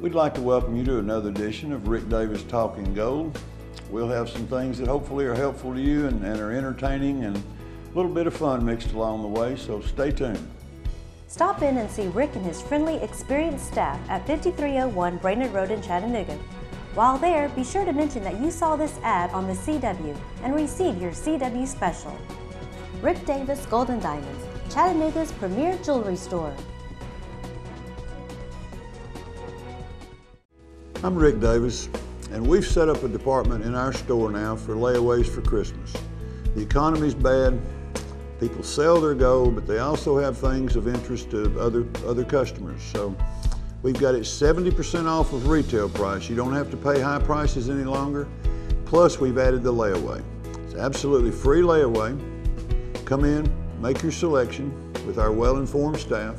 We'd like to welcome you to another edition of Rick Davis Talking Gold. We'll have some things that hopefully are helpful to you and are entertaining, and a little bit of fun mixed along the way, so stay tuned. Stop in and see Rick and his friendly, experienced staff at 5301 Brainerd Road in Chattanooga. While there, be sure to mention that you saw this ad on the CW and receive your CW special. Rick Davis Gold and Diamonds, Chattanooga's premier jewelry store. I'm Rick Davis, and we've set up a department in our store now for layaways for Christmas. The economy's bad, people sell their gold, but they also have things of interest to other customers. So we've got it 70% off of retail price. You don't have to pay high prices any longer. Plus, we've added the layaway. It's absolutely free layaway. Come in, make your selection with our well-informed staff.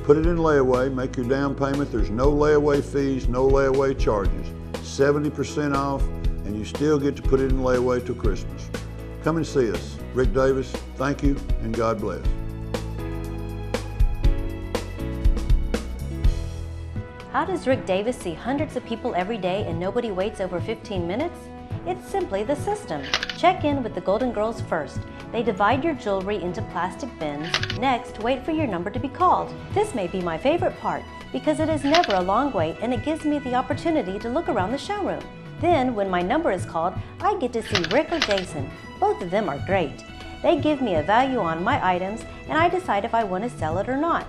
Put it in layaway, make your down payment. There's no layaway fees, no layaway charges. 70% off, and you still get to put it in layaway till Christmas. Come and see us. Rick Davis, thank you, and God bless. How does Rick Davis see hundreds of people every day and nobody waits over 15 minutes? It's simply the system. Check in with the Golden Girls first. They divide your jewelry into plastic bins. Next, wait for your number to be called. This may be my favorite part because it is never a long wait and it gives me the opportunity to look around the showroom. Then, when my number is called, I get to see Rick or Jason. Both of them are great. They give me a value on my items and I decide if I want to sell it or not.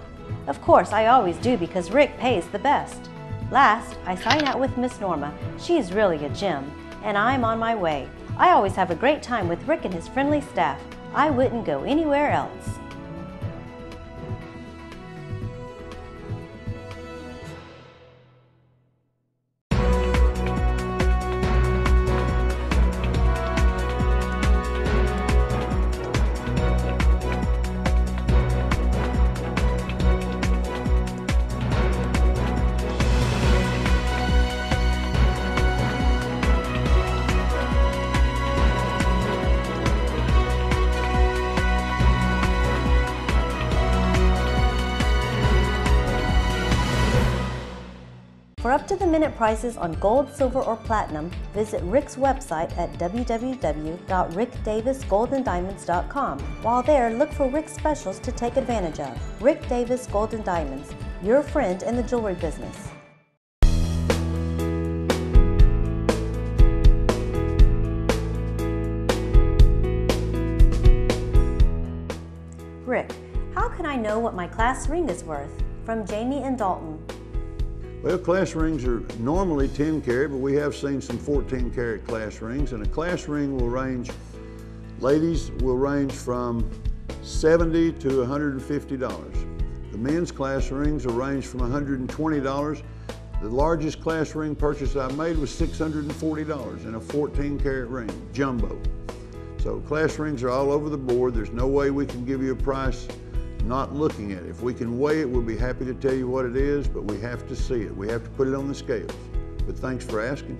Of course, I always do because Rick pays the best. Last, I sign out with Miss Norma. She's really a gem. And I'm on my way. I always have a great time with Rick and his friendly staff. I wouldn't go anywhere else. For up-to-the-minute prices on gold, silver, or platinum, visit Rick's website at www.rickdavisgoldendiamonds.com. While there, look for Rick's specials to take advantage of. Rick Davis Gold and Diamonds, your friend in the jewelry business. Rick, how can I know what my class ring is worth? From Jamie and Dalton. Well, class rings are normally 10 carat, but we have seen some 14 carat class rings, and a class ring will range, ladies will range from $70 to $150. The men's class rings will range from $120. The largest class ring purchase I made was $640 in a 14 carat ring, jumbo. So class rings are all over the board. There's no way we can give you a price not looking at it. If we can weigh it, we'll be happy to tell you what it is, but we have to see it. We have to put it on the scales. But thanks for asking.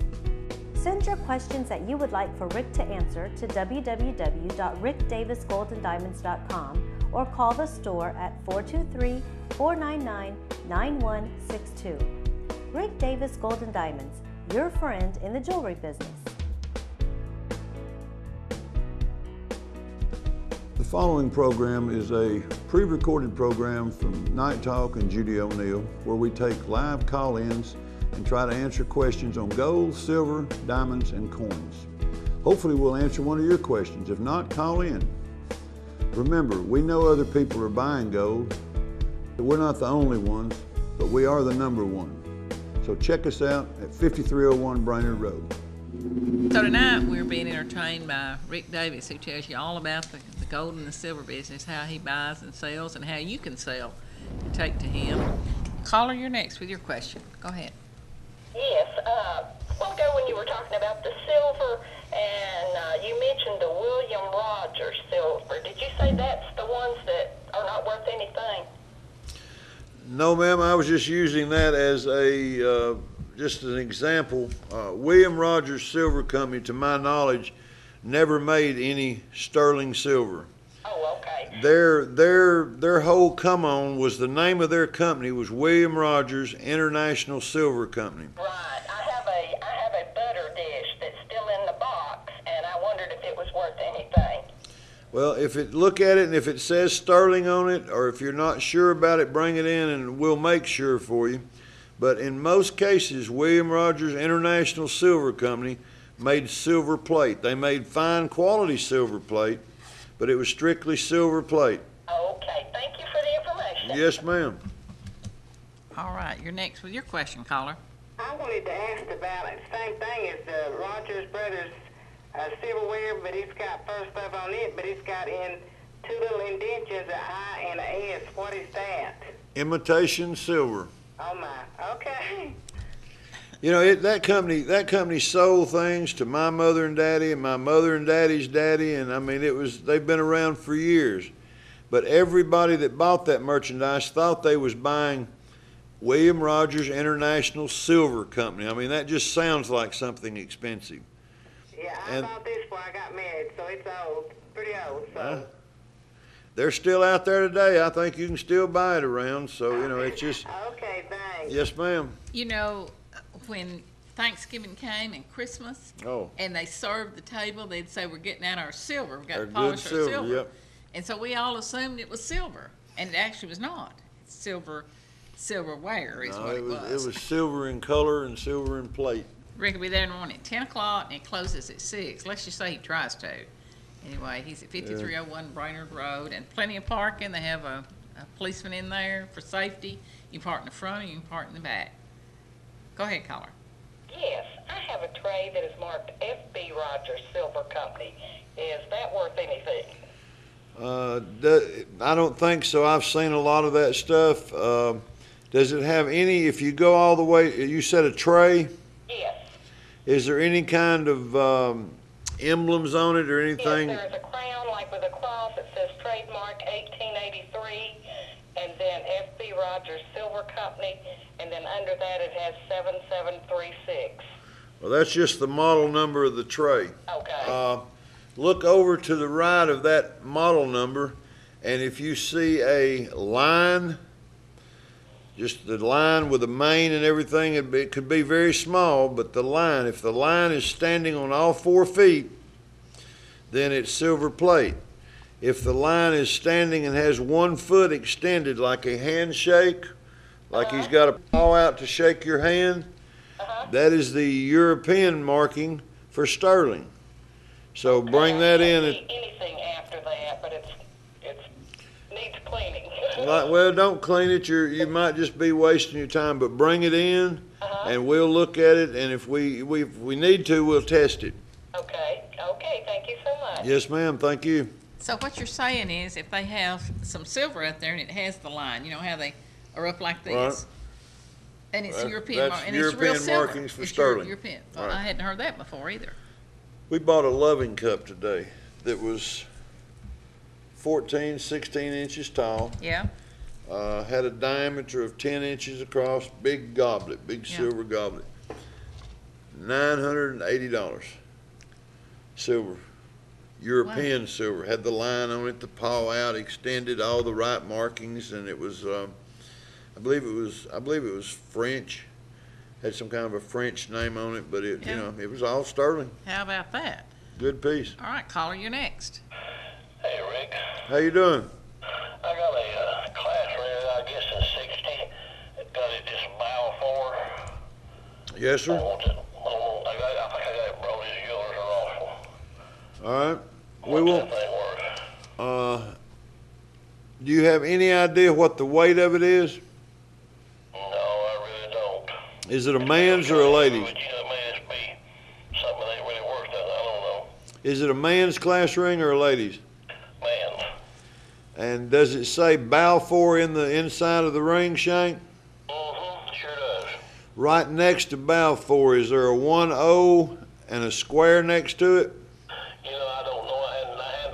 Send your questions that you would like for Rick to answer to www.rickdavisgoldendiamonds.com or call the store at 423-499-9162. Rick Davis Gold and Diamonds, your friend in the jewelry business. The following program is a pre-recorded program from Night Talk and Judy O'Neill, where we take live call-ins and try to answer questions on gold, silver, diamonds, and coins. Hopefully we'll answer one of your questions. If not, call in. Remember, we know other people are buying gold. We're not the only ones, but we are the number one. So check us out at 5301 Brainerd Road. So tonight we're being entertained by Rick Davis, who tells you all about the gold and the silver business, how he buys and sells, and how you can sell and take to him. Caller, you're next with your question. Go ahead. Yes, a while ago when you were talking about the silver, and you mentioned the William Rogers silver. Did you say that's the ones that are not worth anything? No, ma'am, I was just using that as a just an example. William Rogers Silver Company, to my knowledge, never made any sterling silver. Oh, Okay. Their whole come on was the name of their company was William Rogers International Silver Company. Right. I have a butter dish that's still in the box, and I wondered if it was worth anything. Well, look at it, and if it says Sterling on it, or if you're not sure about it, bring it in and we'll make sure for you. But in most cases, William Rogers International Silver Company made silver plate. They made fine quality silver plate, but it was strictly silver plate. Okay. Thank you for the information. Yes, ma'am. All right, you're next with your question, caller. I wanted to ask about it. Same thing as the Rogers Brothers silverware, but it's got first stuff on it, but it's got in two little indentions, an I and an S. What is that? Imitation silver. Oh my. Okay. You know, that company sold things to my mother and daddy and my mother and daddy's daddy, and I mean, they've been around for years. But everybody that bought that merchandise thought they was buying William Rogers International Silver Company. I mean, that just sounds like something expensive. Yeah, I bought this before I got married, so it's old, pretty old. So. They're still out there today. I think you can still buy it around. So, you know, it's just. Okay, thanks. Yes, ma'am. You know, when Thanksgiving came and Christmas, and they served the table, they'd say, we're getting out our silver. We've got to polish our silver. Yep. And so we all assumed it was silver, and it actually was not. It's silverware is what it was. It was silver in color and silver in plate. Rick will be there in the morning at 10 o'clock, and he closes at 6. Let's just say he tries to. Anyway, he's at 5301 Brainerd Road, and plenty of parking. They have a policeman in there for safety. You can park in the front, or you can park in the back. Go ahead, caller. Yes, I have a tray that is marked F.B. Rogers Silver Company. Is that worth anything? I don't think so. I've seen a lot of that stuff. Does it have any, if you go all the way, you said a tray? Yes. Is there any kind of emblems on it or anything? Yes, there's a crown like with a cross that says trademark 1883, and then F.B. Rogers Silver Company, and then under that it has 7736. Well, that's just the model number of the tray. Okay. Look over to the right of that model number, and if you see a line, just the line with the mane and everything, it could be very small, but the line, if the line is standing on all 4 feet, then it's silver plate. If the line is standing and has 1 foot extended like a handshake, like he's got a paw out to shake your hand, that is the European marking for sterling. So bring that in. Anything after that, but it needs cleaning. Well, don't clean it. You might just be wasting your time. But bring it in, and we'll look at it. And if we need to, we'll test it. Okay. Okay. Thank you so much. Yes, ma'am. Thank you. So what you're saying is, if they have some silver out there and it has the line, you know how they are up like this, Right. and it's That's European, and it's real European silver. markings for It's sterling. European. Well, Right. I hadn't heard that before either. We bought a loving cup today that was 14, 16 inches tall. Yeah. Had a diameter of 10 inches across, big goblet, big Yeah. silver goblet. $980. Silver. European silver. Had the line on it, the paw out, extended, all the right markings, and it was, I believe it was French. Had some kind of a French name on it, but it, Yeah. you know, it was all sterling. How about that? Good piece. All right, caller, you're next. Hey, Rick. How you doing? I got a class rig, I guess in 60. It got it just Balfour. Yes, sir. I think I got it Brody's Jewelers or also. All right. We What's won't. that thing worth? Do you have any idea what the weight of it is? No, I really don't. Is it a man's or a lady's? But you know, it may just be something that ain't really worth nothing. I don't know. Is it a man's class ring or a lady's? Man. And does it say Balfour in the inside of the ring shank? Sure does. Right next to Balfour, is there a 1-0 and a square next to it? You know, I don't know.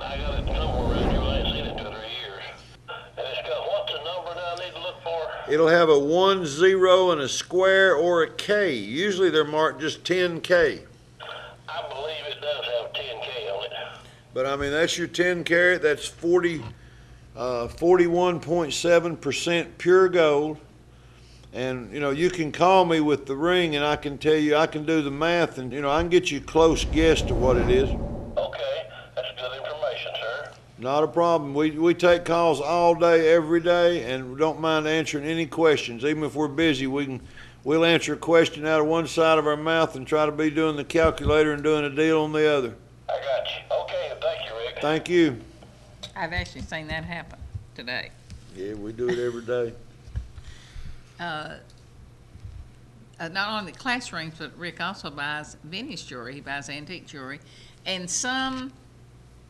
I got it somewhere around here. I ain't seen it in 2 or 3 years. And it's got, what's the number that I need to look for? It'll have a 1-0 and a square or a K. Usually they're marked just 10K. I believe it does have 10K on it. But I mean, that's your 10 carat. That's 40 41.7% pure gold. And, you know, you can call me with the ring and I can tell you, I can do the math and, you know, I can get you a close guess to what it is. Okay, that's good information, sir. Not a problem. We take calls all day, every day, and we don't mind answering any questions. Even if we're busy, we'll answer a question out of one side of our mouth and try to be doing the calculator and doing a deal on the other. I got you. Okay, thank you, Rick. Thank you. I've actually seen that happen today. Yeah, we do it every day. Not only the classrooms, but Rick also buys vintage jewelry. He buys antique jewelry and some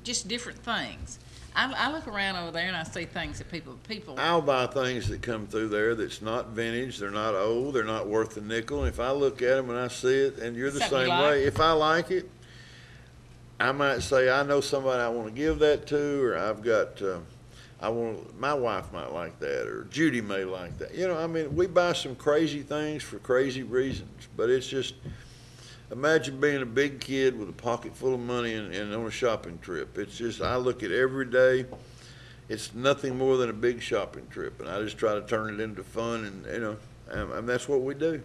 just different things. I look around over there and I see things that people. I'll buy things that come through there that's not vintage, they're not old, they're not worth a nickel. And if I look at them and I see it, and you're the Something same you like? way, if I like it, I might say, I know somebody I want to give that to, or I've got, my wife might like that, or Judy may like that. You know, I mean, we buy some crazy things for crazy reasons, but it's just, imagine being a big kid with a pocket full of money and on a shopping trip. It's just, I look at every day, it's nothing more than a big shopping trip, and I just try to turn it into fun, and, you know, and that's what we do.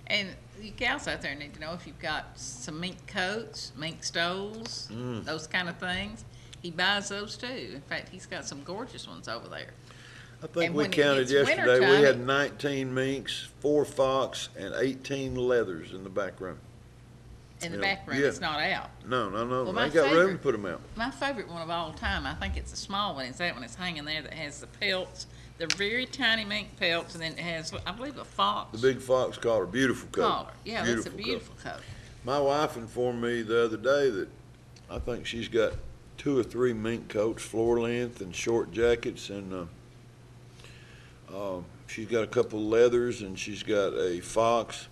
And you gals out there need to know if you've got some mink coats, mink stoles, those kind of things. He buys those too. In fact, he's got some gorgeous ones over there. I think And we when it counted gets yesterday, we wintertime, had 19 minks, 4 fox, and 18 leathers in the back room. In the Yeah. back room, Yeah. it's not out. No, Well, I my ain't got room to favorite- put them out. My favorite one of all time, I think it's a small one, is that one that's hanging there that has the pelts. They're very tiny mink pelts, and then it has, I believe, a fox The big fox collar, beautiful coat. collar. Yeah, that's a beautiful coat. My wife informed me the other day that I think she's got 2 or 3 mink coats, floor length and short jackets, and she's got a couple of leathers, and she's got a fox.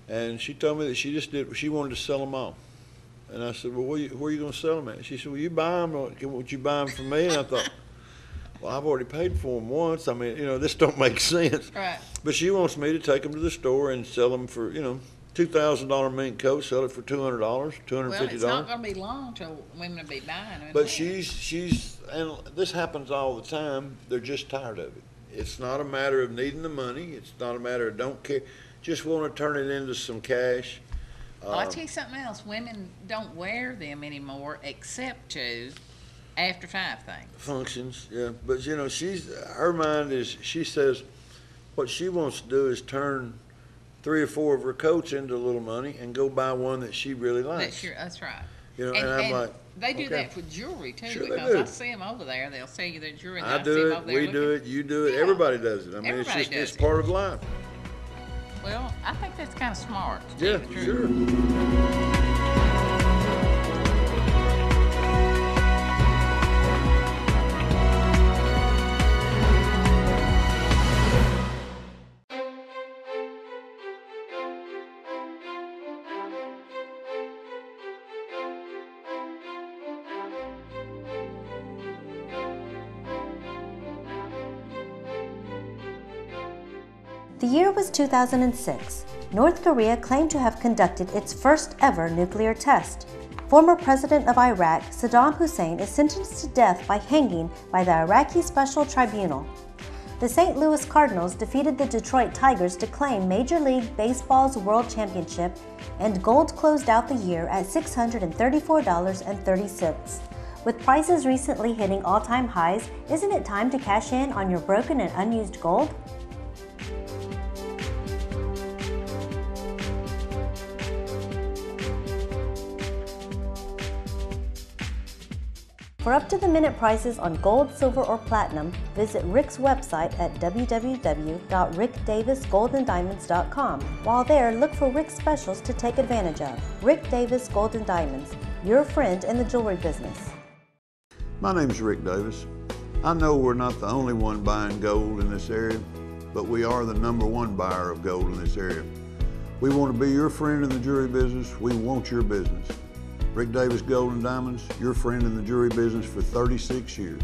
And she told me that she wanted to sell them all. And I said, well, where are you going to sell them at? She said, well, you buy them, would you buy them from me? And I thought, well, I've already paid for them once. I mean, you know, this don't make sense. Right. But she wants me to take them to the store and sell them for, you know, $2,000 mink coat, sell it for $200, $250. Well, it's not going to be long till women will be buying them. But she's, and this happens all the time, they're just tired of it. It's not a matter of needing the money. It's not a matter of don't care. Just want to turn it into some cash. Well, I'll tell you something else. Women don't wear them anymore except to after 5 things. Functions, yeah. But, you know, her mind is, she says what she wants to do is turn 3 or 4 of her coats into a little money and go buy one that she really likes. That's right. You know, and I'm like, they do okay. that for jewelry too, Sure they because do. I see them over there. They'll sell you their jewelry. And I see do them it, over there we do looking. it, you do it, Yeah. everybody does it. I mean, Everybody it's does just, it. it's part of life. Well, I think that's kind of smart. To Yeah, tell you the truth. sure. The year was 2006. North Korea claimed to have conducted its first ever nuclear test. Former President of Iraq, Saddam Hussein, is sentenced to death by hanging by the Iraqi Special Tribunal. The St. Louis Cardinals defeated the Detroit Tigers to claim Major League Baseball's World Championship, and gold closed out the year at $634.30. With prices recently hitting all-time highs, isn't it time to cash in on your broken and unused gold? For up-to-the-minute prices on gold, silver, or platinum, visit Rick's website at www.rickdavisgoldendiamonds.com. While there, look for Rick's specials to take advantage of. Rick Davis Gold and Diamonds, your friend in the jewelry business. My name's Rick Davis. I know we're not the only one buying gold in this area, but we are the #1 buyer of gold in this area. We want to be your friend in the jewelry business. We want your business. Rick Davis Gold and Diamonds, your friend in the jewelry business for 36 years.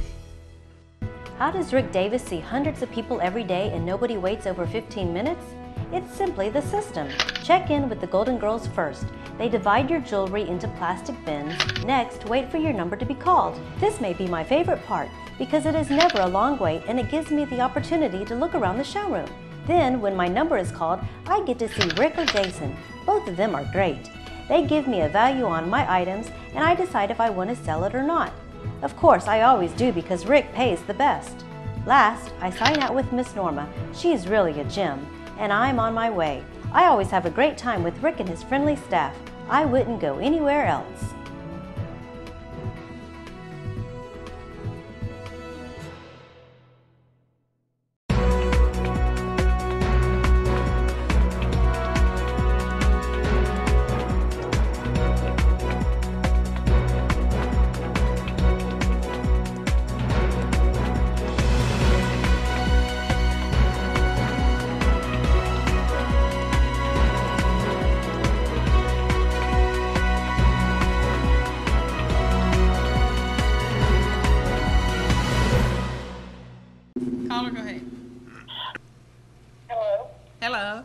How does Rick Davis see hundreds of people every day and nobody waits over 15 minutes? It's simply the system. Check in with the Golden Girls first. They divide your jewelry into plastic bins. Next, wait for your number to be called. This may be my favorite part because it is never a long wait and it gives me the opportunity to look around the showroom. Then, when my number is called, I get to see Rick or Jason. Both of them are great. They give me a value on my items and I decide if I want to sell it or not. Of course, I always do because Rick pays the best. Last, I sign out with Miss Norma. She's really a gem, and I'm on my way. I always have a great time with Rick and his friendly staff. I wouldn't go anywhere else. Caller, go ahead. Hello? Hello.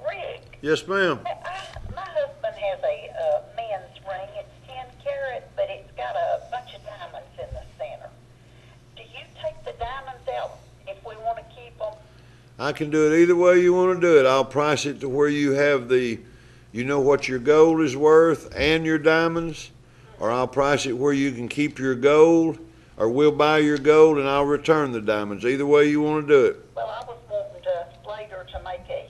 Rick, Yes, ma'am. my husband has a men's ring. It's 10 carat, but it's got a bunch of diamonds in the center. Do you take the diamonds out if we want to keep them? I can do it either way you want to do it. I'll price it to where you have you know what your gold is worth and your diamonds, or I'll price it where you can keep your gold, or we'll buy your gold and I'll return the diamonds. Either way you want to do it. Well, I was wanting to later to make a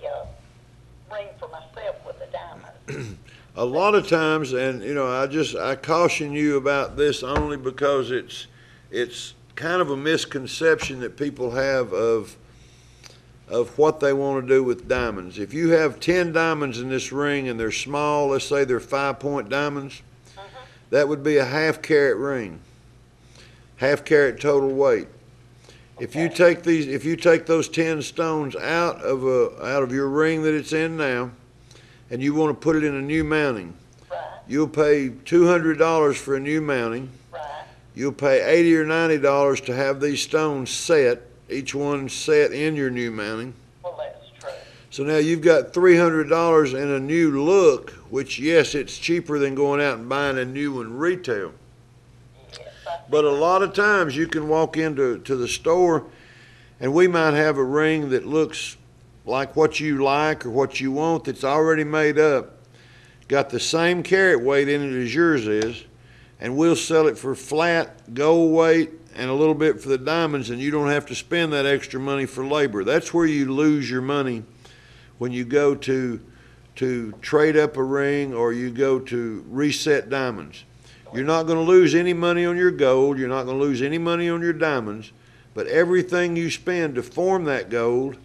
ring for myself with the diamonds. A lot of times, and you know, I caution you about this only because it's kind of a misconception that people have of what they want to do with diamonds. If you have 10 diamonds in this ring and they're small, let's say they're 5-point diamonds, that would be a 1/2 carat ring. 1/2 carat total weight. If you take those 10 stones out of your ring that it's in now, and you want to put it in a new mounting, Right, you'll pay $200 for a new mounting. right. You'll pay $80 or $90 to have these stones set, each one set in your new mounting. Well, that's true. So now you've got $300 in a new look, which yes, it's cheaper than going out and buying a new one retail. Yes, But a lot of times you can walk into the store and we might have a ring that looks like what you like or what you want that's already made up, got the same carat weight in it as yours is, and we'll sell it for flat gold weight and a little bit for the diamonds, and you don't have to spend that extra money for labor. That's where you lose your money when you go to trade up a ring or you go to reset diamonds. You're not going to lose any money on your gold. You're not going to lose any money on your diamonds. But everything you spend to form that gold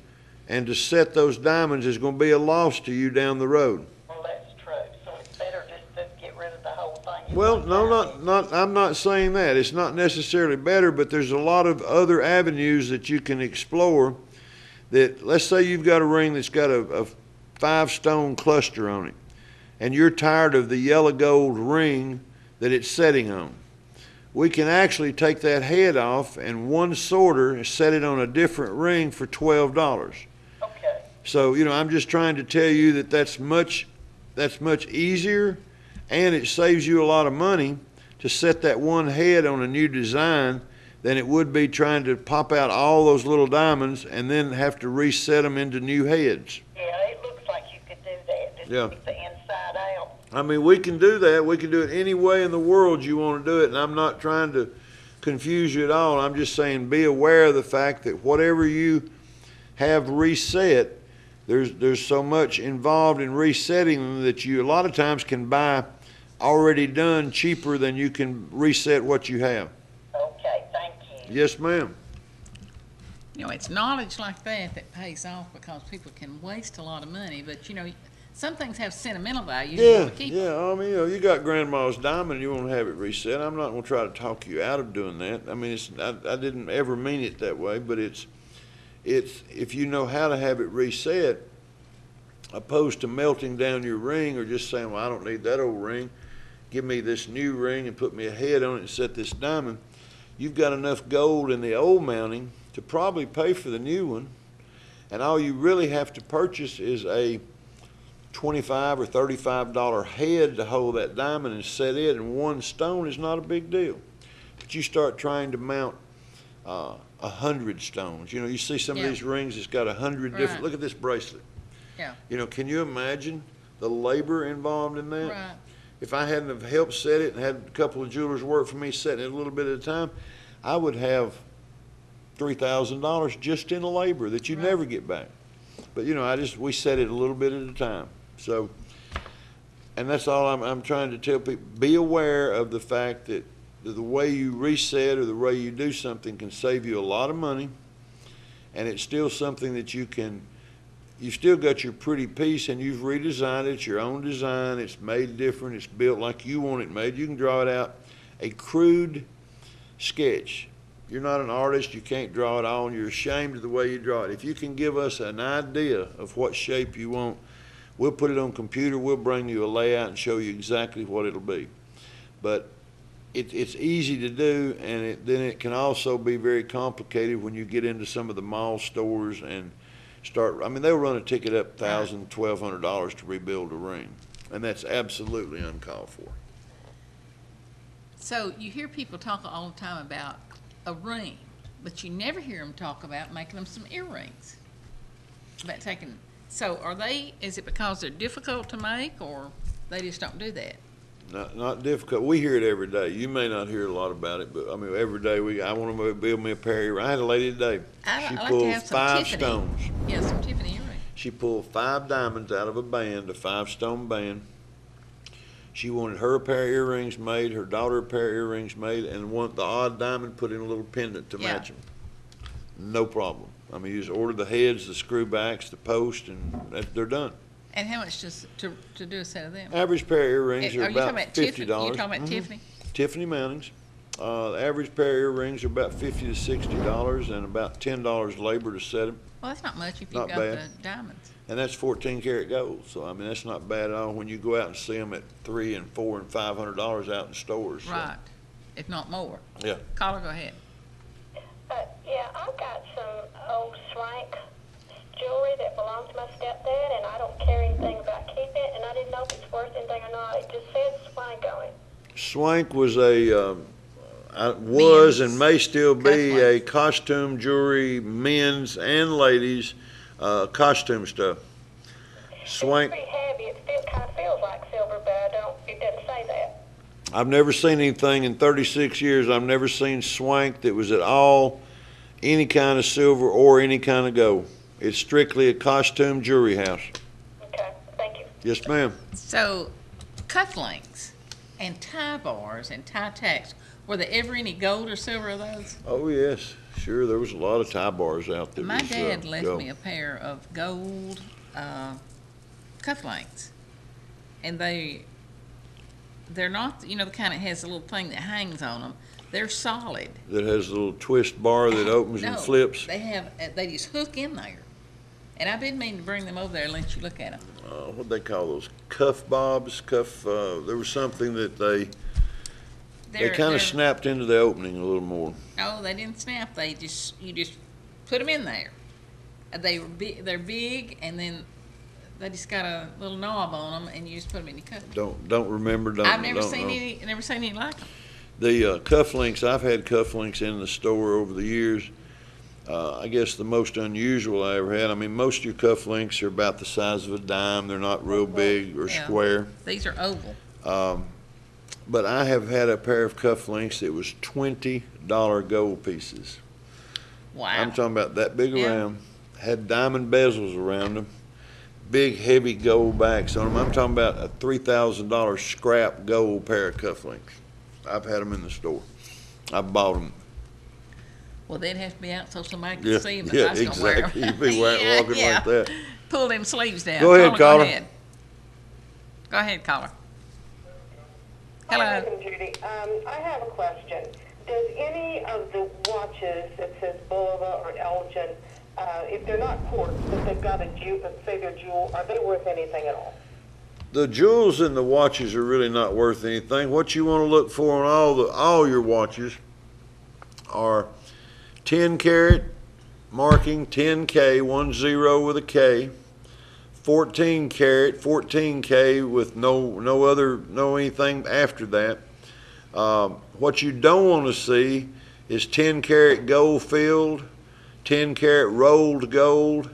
and to set those diamonds is going to be a loss to you down the road. well, that's true. So it's better just to get rid of the whole thing. Well, no, I'm not saying that. It's not necessarily better, but there's a lot of other avenues that you can explore. That, let's say you've got a ring that's got a 5-stone cluster on it, and you're tired of the yellow gold ring that it's setting on. We can actually take that head off and one sorter and set it on a different ring for $12. Okay. So, you know, I'm just trying to tell you that that's much easier, and it saves you a lot of money to set that one head on a new design than it would be trying to pop out all those little diamonds and then have to reset them into new heads. Yeah, it looks like you could do that. Just Yeah. keep the inside out. I mean, we can do that. We can do it any way in the world you want to do it, and I'm not trying to confuse you at all. I'm just saying be aware of the fact that whatever you have reset, there's so much involved in resetting them that you a lot of times can buy already done cheaper than you can reset what you have. Okay, thank you. Yes, ma'am. You know, it's knowledge like that pays off because people can waste a lot of money, but you know, some things have sentimental value. You Yeah, want to keep them. yeah. I mean, you know, you got grandma's diamond, you want to have it reset. I'm not going to try to talk you out of doing that. I mean, I didn't ever mean it that way, but it's if you know how to have it reset, opposed to melting down your ring or just saying, well, I don't need that old ring. Give me this new ring and put me a head on it and set this diamond. You've got enough gold in the old mounting to probably pay for the new one. And all you really have to purchase is a $25 or $35 head to hold that diamond and set it, and one stone is not a big deal. But you start trying to mount 100 stones. You know, you see some of these rings that's got 100 different, look at this bracelet. Yeah. You know, can you imagine the labor involved in that? Right. If I hadn't have helped set it and had a couple of jewelers work for me setting it a little bit at a time, I would have $3,000 just in the labor that you never get back. But you know, we set it a little bit at a time. So, and that's all I'm trying to tell people. Be aware of the fact that the way you reset or the way you do something can save you a lot of money, and it's still something that you still got your pretty piece and you've redesigned it. It's your own design. It's made different. It's built like you want it made. You can draw it out. A crude sketch. You're not an artist. You can't draw it all, and you're ashamed of the way you draw it. If you can give us an idea of what shape you want, we'll put it on computer. We'll bring you a layout and show you exactly what it'll be. But it's easy to do, and then it can also be very complicated when you get into some of the mall stores and start. I mean, they'll run a ticket up $1,000, $1,200 to rebuild a ring, and that's absolutely uncalled for. So you hear people talk all the time about a ring, but you never hear them talk about making them some earrings. About taking. So is it because they're difficult to make, or they just don't do that? Not difficult. We hear it every day. You may not hear a lot about it, but I mean, every day I want to build me a pair of earrings. I had a lady today. I'd She like pulled to have some 5 Tiffany. stones. Yeah, some Tiffany earrings. She pulled 5 diamonds out of a band, a 5-stone band. She wanted her a pair of earrings made, her daughter a pair of earrings made, and the odd diamond put in a little pendant to match them. No problem. I mean, you just order the heads, the screw backs, the post, and they're done. And how much to do a set of them? Average pair of earrings are you about talking about $50. Tiffany? You talking about Tiffany? Tiffany mountings. The average pair of earrings are about $50 to $60 and about $10 labor to set them. Well, that's not much if you've Not got bad. the diamonds. And that's 14 karat gold. So, I mean, that's not bad at all when you go out and see them at $300 and $400 and $500 out in stores. So, Right, if not more. yeah. Caller, go ahead. Yeah, I've got some old Swank jewelry that belongs to my stepdad, and I don't care anything about keeping it, and I didn't know if it's worth anything or not. It just says Swank on it. Swank was was and may still be Cufflinks. a costume jewelry, men's and ladies, costume stuff. Swank. It's pretty heavy. It kind of feels like silver, but it doesn't say that. I've never seen anything in 36 years. I've never seen Swank that was at all any kind of silver or any kind of gold. It's strictly a costume jewelry house. Okay, thank you. Yes, ma'am. So, cufflinks and tie bars and tie tacks, were there ever any gold or silver of those? Oh, yes. Sure, there was a lot of tie bars out there. My dad left gold. me a pair of gold cufflinks, and they're not, the kind that has a little thing that hangs on them. They're solid. That has a little twist bar that opens and flips. They just hook in there. And I've been meaning to bring them over there and let you look at them. What they call those? Cuff bobs? There was something that they kind of snapped into the opening a little more. Oh, they didn't snap. You just put them in there. They're big, and then they just got a little knob on them, and you just put them in your cuff. Don't remember. I've never seen know. any like them. The cufflinks, I've had cufflinks in the store over the years. I guess the most unusual I ever had, I mean, most of your cufflinks are about the size of a dime. They're not real big or square. These are oval. But I have had a pair of cufflinks that was $20 gold pieces. Wow. I'm talking about that big around, had diamond bezels around them, big heavy gold backs on them. I'm talking about a $3,000 scrap gold pair of cufflinks. I've had them in the store. I bought them. Well, they'd have to be out so somebody could see them. Yeah, I was gonna wear 'em. exactly. You'd be walking like that. Pull them sleeves down. Go ahead, caller. Go ahead, caller. Hi, Hello. Madam Judy. I have a question. Does any of the watches that says Bulova or Elgin, if they're not quartz, but they've got a jewel, say they're jewel, are they worth anything at all? The jewels and the watches are really not worth anything. What you want to look for on all your watches are 10 karat, marking 10K, 10 with a K, 14 karat, 14K with no anything after that. What you don't want to see is 10 karat gold filled, 10 karat rolled gold.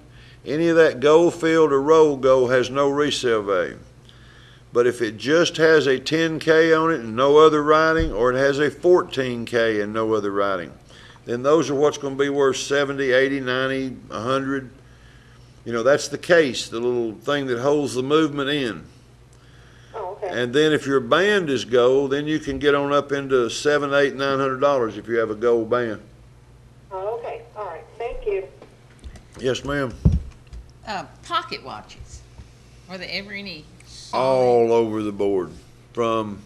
Any of that gold filled or rolled gold has no resale value. But if it just has a 10K on it and no other writing, or it has a 14K and no other writing, then those are what's going to be worth 70, 80, 90, 100. You know, that's the case, the little thing that holds the movement in. Oh, okay. And then if your band is gold, then you can get on up into $700, $800, $900 if you have a gold band. Oh, okay. All right. Thank you. Yes, ma'am. Pocket watches. Are there ever any? All over the board, from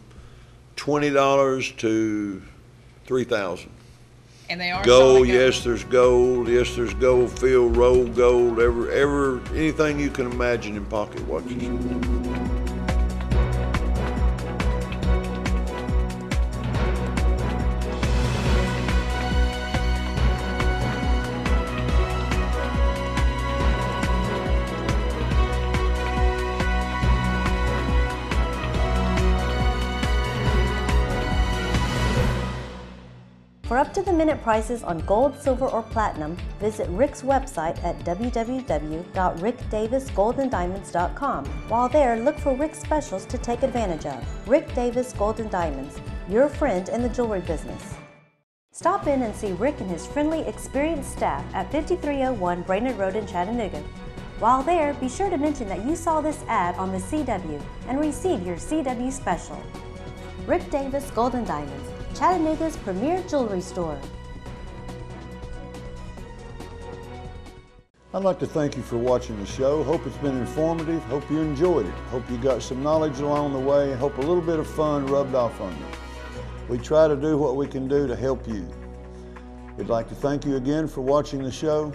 $20 to $3,000. And they are Gold, solid yes, there's gold. Yes, there's gold filled, rolled gold. Anything you can imagine in pocket watches. For up-to-the-minute prices on gold, silver, or platinum, visit Rick's website at www.rickdavisgoldendiamonds.com. While there, look for Rick's specials to take advantage of. Rick Davis Gold and Diamonds, your friend in the jewelry business. Stop in and see Rick and his friendly, experienced staff at 5301 Brainerd Road in Chattanooga. While there, be sure to mention that you saw this ad on the CW and receive your CW special. Rick Davis Gold and Diamonds, Chattanooga's premier jewelry store. I'd like to thank you for watching the show. Hope it's been informative. Hope you enjoyed it. Hope you got some knowledge along the way. Hope a little bit of fun rubbed off on you. We try to do what we can do to help you. We'd like to thank you again for watching the show.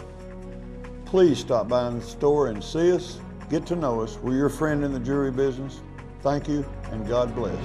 Please stop by in the store and see us. Get to know us. We're your friend in the jewelry business. Thank you, and God bless.